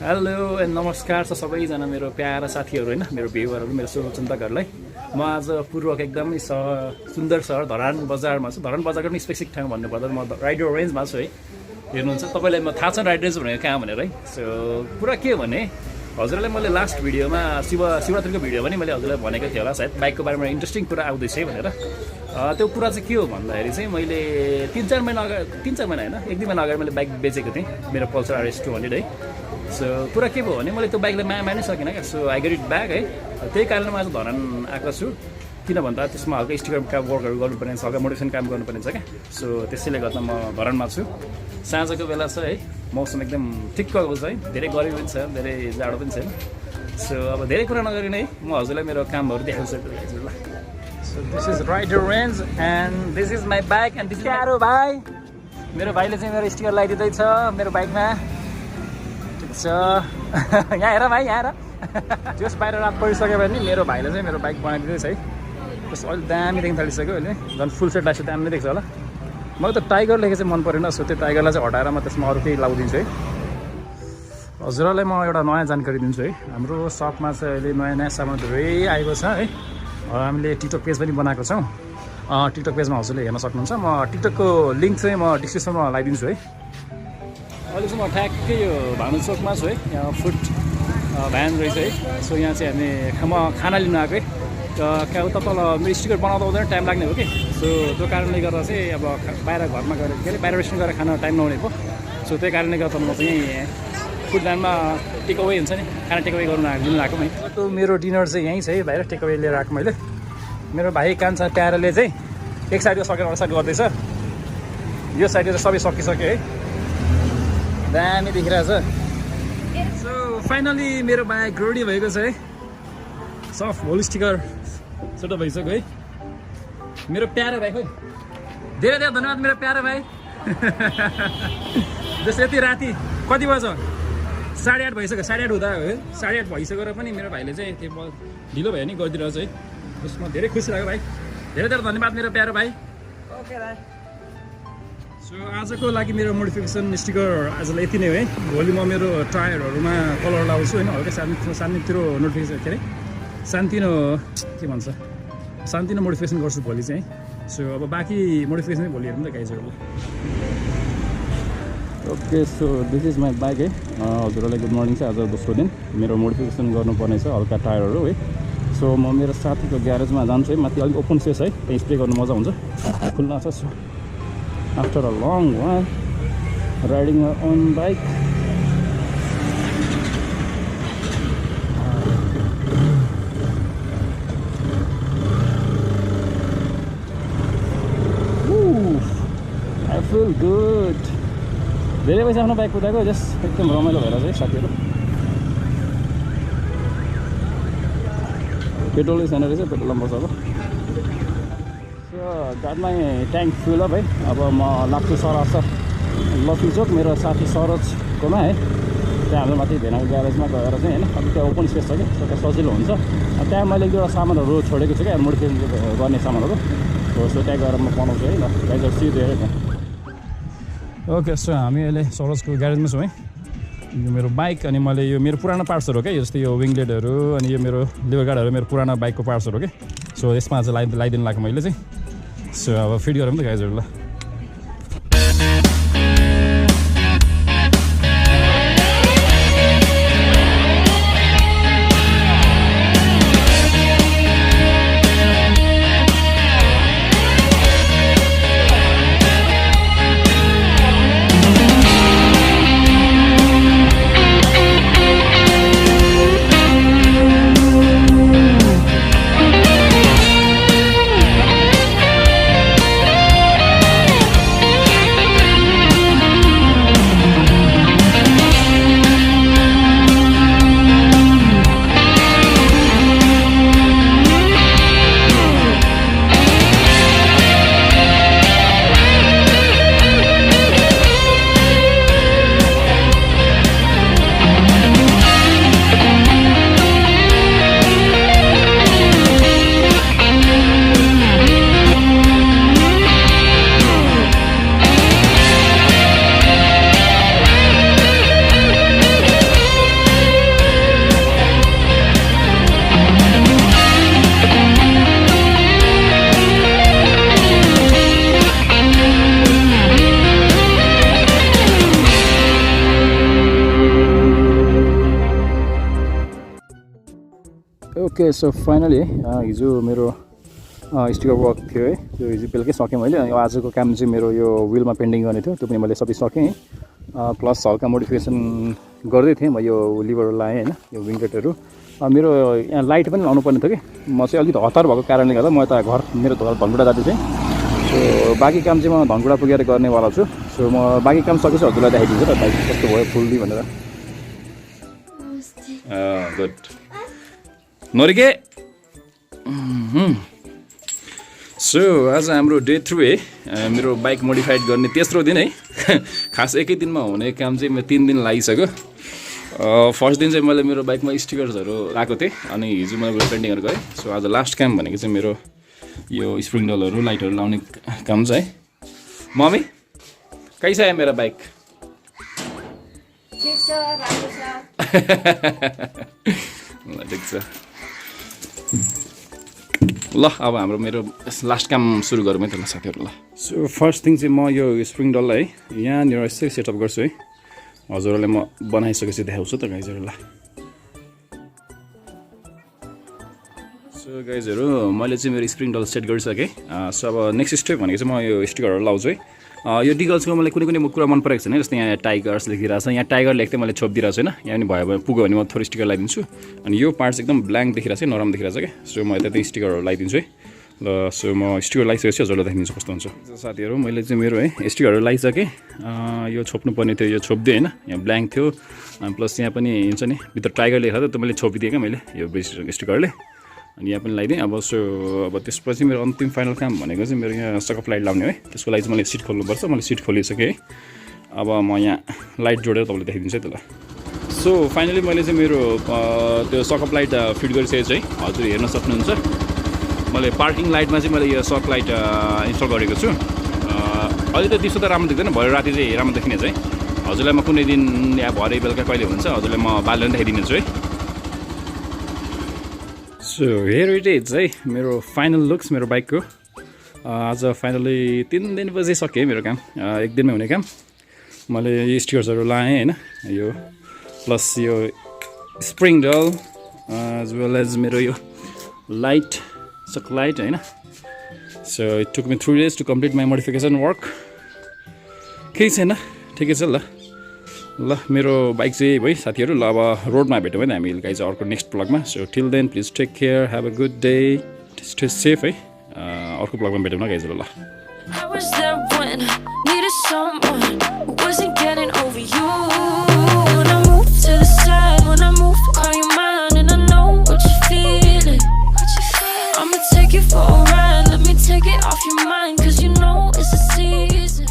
Hello and नमस्कार छ सबैजना मेरो प्यारा साथीहरू होइन मेरो भ्युवरहरू मेरो शुभचिन्तकहरूलाई म आज पूर्वक एकदमै सुन्दर सहर धरान बजारमा छु। धरान बजारको पनि स्पेसिफिक ठाउँ भन्नुपर्दा म राइडर रेन्जमा छु है। हेर्नुहुन्छ तपाईँलाई म थाहा छ राइडर रेन्ज भनेको कहाँ भनेर है। सो कुरा के हो भने हजुरलाई मैले लास्ट भिडियोमा शिवरात्रिको भिडियो पनि मैले हजुरलाई भनेको थिएँ होला सायद बाइकको बारेमा इन्ट्रेस्टिङ कुरा आउँदैछ है भनेर। त्यो कुरा चाहिँ के हो भन्दाखेरि चाहिँ मैले 3-4 महिना होइन 1-2 महिना अगाडि मैले बाइक बेचेको थिएँ मेरो पल्सर RS200 है। सो कुरा के भयो भने मैले त्यो बाइकलाई माया नै सकिनँ क्या। So I get it back है। त्यही कारणले म आज धरान आएको छु। किन भन्दा त्यसमा हल्का स्टिकर काम वर्कहरू गर्नुपर्ने छ, हल्का मोटिभेसन काम गर्नुपर्ने छ क्या। सो त्यसैले गर्दा म धरानमा छु। साँझको बेला छ है, मौसम एकदम ठिक्कको छ है। धेरै गर्मी पनि छ, धेरै जाडो पनि छैन। सो अब धेरै कुरा नगरिन है, म हजुरलाई मेरो कामहरू देखाउँछु ल। So this is rider range and this is my bike and this क्यारो भाइ। मेरो भाइले चाहिँ मेरो स्टिकर लगाइदिँदैछ मेरो बाइकमा। छ यहाँ हेर भाइ, यहाँ हेर। जस बाहिर रात परिसक्यो भने मेरो भाइले चाहिँ मेरो बाइक बनाइदिँदैछ है। त्यस अहिले दामी देख्न थालिसक्यो अहिले, झन् फुल सेट लाग्छ, दामी देख्छ होला। मलाई त टाइगर लेखेको चाहिँ मन परेन। सो त्यो टाइगरलाई चाहिँ हटाएर म त्यसमा अरू केही लगाइदिन्छु है। हजुरहरूलाई म एउटा नयाँ जानकारी दिन्छु है। हाम्रो सपमा चाहिँ अहिले नयाँ नयाँ सामान धेरै आएको छ है। हामीले टिकटक पेज पनि बनाएको छौँ। टिकटक पेजमा हजुरले हेर्न सक्नुहुन्छ। म टिकटकको लिङ्क चाहिँ म डिस्क्रिप्सनमा लगाइदिन्छु है। अहिले चाहिँ म ठ्याक्कै यो भानु चोकमा छु है। यहाँ फुड भ्यान रहेछ है। सो यहाँ चाहिँ म खाना लिन आएको है। क्या उता तल मेरो स्टिकर बनाउँदा हुँदैन, टाइम लाग्ने हो कि। सो त्यो कारणले गर्दा चाहिँ अब बाहिर घरमा गएर के अरे बाहिर रेस्टुरेन्ट गएर खाना टाइम नहुने पो। सो त्यही कारणले गर्दा म चाहिँ फुड भ्यानमा टेकअवे हुन्छ नि, खाना टेकअवे गर्नु लिनु आएको है। त्यो मेरो डिनर चाहिँ यहीँ छ है, बाहिर टेकअवे लिएर आएको मैले। मेरो भाइ कान्छा प्यारोले चाहिँ एक साइडको सकेर अर्को साइड गर्दैछ। यो साइडको चाहिँ सबै सकिसक्यो है, दामी देखिरहेछ। सो फाइनली मेरो बाइक रेडी भएको छ है। सफ्ट होल स्टिकर सेटअप भइसक्यो है। मेरो प्यारो भाइ खोइ, धेरै धेरै धन्यवाद मेरो प्यारो भाइ। जस्तो यति राति कति बज्छ, 8:30 भइसक्यो। 8:30 हुँदा है, 8:30 भइसक्यो र पनि मेरो भाइले चाहिँ त्यो ढिलो भयो नि गरिदिरहेको छ है। त्यसमा धेरै खुसी लाग्यो भाइ, धेरै धेरै धन्यवाद मेरो प्यारो भाइ। ओके भाइ। सो आजको लागि मेरो मोडिफिकेसन स्टिकर आजलाई यति नै हो है। भोलि म मेरो टायरहरूमा कलर लगाउँछु होइन, हल्का सानोतिरो नोटिफिकेसन के अरे सानतिनो के भन्छ सानतिनो मोडिफिकेसन गर्छु भोलि चाहिँ। सो अब बाँकी मोडिफिकेसन चाहिँ भोलि हेरौँ न गाइजहरू। Okay so this is my bike है। हजुरहरूलाई गुड मर्निङ चाहिँ आज दोस्रो दिन मेरो मोडिफिकेसन गर्नुपर्ने छ हल्का टायरहरू है। सो म मेरो साथीको ग्यारेजमा जान्छु है। माथि अलिक ओपन स्पेस है, त्यहीँ स्प्रे गर्नु मजा हुन्छ, खुल्ला छ। So after a long while riding our own bike. Woo, I feel good. धेरै पैसा आफ्नो बाइक कुदाएको, जस्ट एकदम रमाइलो भएर चाहिँ साथीहरू। पेट्रोलै छैन रहेछ, पेट्रोल बस्छ अब। गाडीमा ट्याङ्क फुल अप है। अब म लाग्छु सरासर लक्ष्मी चोक मेरो साथी सरोजकोमा है। त्यहाँ हाम्रो माथि भेनाको ग्यारेजमा गएर चाहिँ होइन, अब त्यहाँ ओपन स्पेस छ कि, त्यहाँ सजिलो हुन्छ। त्यहाँ मैले एक दुईवटा सामानहरू छोडेको छु क्या, मोडिफिकेसन गर्ने सामानहरू। सो त्यहाँ गएर म बनाउँछु है ल। गाइजहरू सिधै त्यहाँ। ओके सो हामी अहिले सरोजको ग्यारेजमा छौँ है। यो मेरो बाइक अनि मैले यो मेरो पुरानो पार्ट्सहरू हो क्या, जस्तै यो विङलेटहरू अनि यो मेरो लिभर गार्डहरू मेरो पुरानो बाइकको पार्ट्सहरू हो क्या। सो यसमा चाहिँ लगाइदिनु लाग्यो मैले चाहिँ। सो अब फिट गरौँ त गाइजहरू ल। ओके सो फाइनली हिजो मेरो स्टिकर वर्क थियो है त्यो हिजो बेलुकै सकेँ मैले अनि आजको काम चाहिँ मेरो यो विलमा पेन्डिङ गर्ने थियो त्यो पनि मैले सबै सकेँ प्लस हल्का मोडिफिकेसन गर्दै थिएँ म यो लिभरहरू लाएँ होइन यो विङ्गेटहरू मेरो यहाँ लाइट पनि लाउनु पर्ने थियो कि म चाहिँ अलिकति हतार भएको कारणले गर्दा म यता घर मेरो धनकुटा जाँदै थिएँ सो बाँकी काम चाहिँ म धनकुटा पुगेर गर्नेवाला छु सो म बाँकी काम सकेपछि हजुरलाई देखाइदिन्छु र बाइक कस्तो भयो फुल्ली भनेर गुड नरिके सो आज हाम्रो डे 3 है मेरो बाइक मोडिफाइड गर्ने तेस्रो दिन है खास एकै दिनमा हुने काम चाहिँ म 3 दिन लागिसक्यो फर्स्ट दिन चाहिँ मैले मेरो बाइकमा स्टिकर्सहरू लगाएको थिएँ अनि हिजो मैले पेन्टिङहरू गरेँ सो आज लास्ट काम भनेको चाहिँ मेरो यो स्प्रिङ डलहरू लाइटहरू लाउने काम छ है मम्मी कैसा है मेरो बाइक ठिक छ राम्रो छ ल ठिक छ ल अब हाम्रो मेरो लास्ट काम सुरु गरौँ है त ल साथीहरू ल सो फर्स्ट थिङ चाहिँ म यो स्प्रिङ डललाई यहाँनिर यसरी सेटअप गर्छु है हजुरहरूलाई म बनाइसकेपछि देखाउँछु त गाइजहरू ल सो गाइजहरू मैले चाहिँ मेरो स्प्रिङ डल सेट गरिसकेँ सो अब नेक्स्ट स्टेप भनेको चाहिँ म यो स्टिकरहरू लाउँछु है यो डिगल्सको मलाई कुनै कुरा मन परेको छैन जस्तै यहाँ टाइगर्स लेखिरहेको छ यहाँ टाइगर लेख्दै मैले छोपिदिरहेको छु होइन यहाँ पनि भयो भने पुग्यो भने म थोरै स्टिकर लगाइदिन्छु अनि यो पार्ट्स एकदम ब्ल्याङ्क देखिरहेको छ नरम देखिरहेको छ क्या सो म यता त्यही स्टिकरहरू लगाइदिन्छु है ल सो म स्टिकर लगाइसकेपछि हजुरलाई देखाइदिन्छु कस्तो हुन्छ साथीहरू मैले चाहिँ मेरो है स्टिकरहरू लगाइसकेँ यो छोप्नु पर्ने थियो यो छोपिदिएँ होइन यहाँ ब्ल्याङ्क थियो प्लस यहाँ पनि हुन्छ नि भित्र टाइगर लेखेर त मैले छोपिदिएँ क्या मैले यो स्टिकरले अनि यहाँ पनि लगाइदिएँ अब सो अब त्यसपछि मेरो अन्तिम फाइनल काम भनेको चाहिँ मेरो यहाँ सकअप लाइट लाउने है त्यसको लागि चाहिँ मैले सिट खोल्नुपर्छ मैले सिट खोलिसकेँ है अब म यहाँ लाइट जोडेर तपाईँलाई देखाइदिन्छु है त ल सो फाइनली मैले चाहिँ मेरो त्यो सकअप लाइट फिट गरिसकेको छु है हजुर हेर्न सक्नुहुन्छ मैले पार्किङ लाइटमा चाहिँ मैले यो सकअप लाइट इन्स्टल गरेको छु अहिले त दिउँसो त राम्रो देख्दैन भरे राति चाहिँ राम्रो देखिने चाहिँ हजुरलाई म कुनै दिन या भरे बेलुका कहिले हुन्छ हजुरलाई म बाल्दै देखाइदिन्छु है सो हेयर इट इज है मेरो फाइनल लुक्स मेरो बाइकको आज फाइनली 3 दिनपछि सकेँ मेरो काम एक दिनमै हुने काम मैले यो स्टिकर्सहरू लाएँ होइन यो प्लस यो स्प्रिङ डल एज वेल एज मेरो यो लाइट सक लाइट होइन so it took me 3 days to complete my modification work केही छैन ठिकै छ ल मेरो बाइक चाहिँ है साथीहरू ल अब रोडमा भेट्यौँ है हामी गाइज अर्को नेक्स्ट ब्लगमा so till then please take care have a good day stay safe है अर्को ब्लगमा भेट्यौँ न गाइजहरू ल I was there when I needed someone who wasn't getting over you. When I move to the side, when I move, call you mine, and I know what you're feeling. I'ma take you for a ride, let me take it off your mind, 'cause you know it's a season.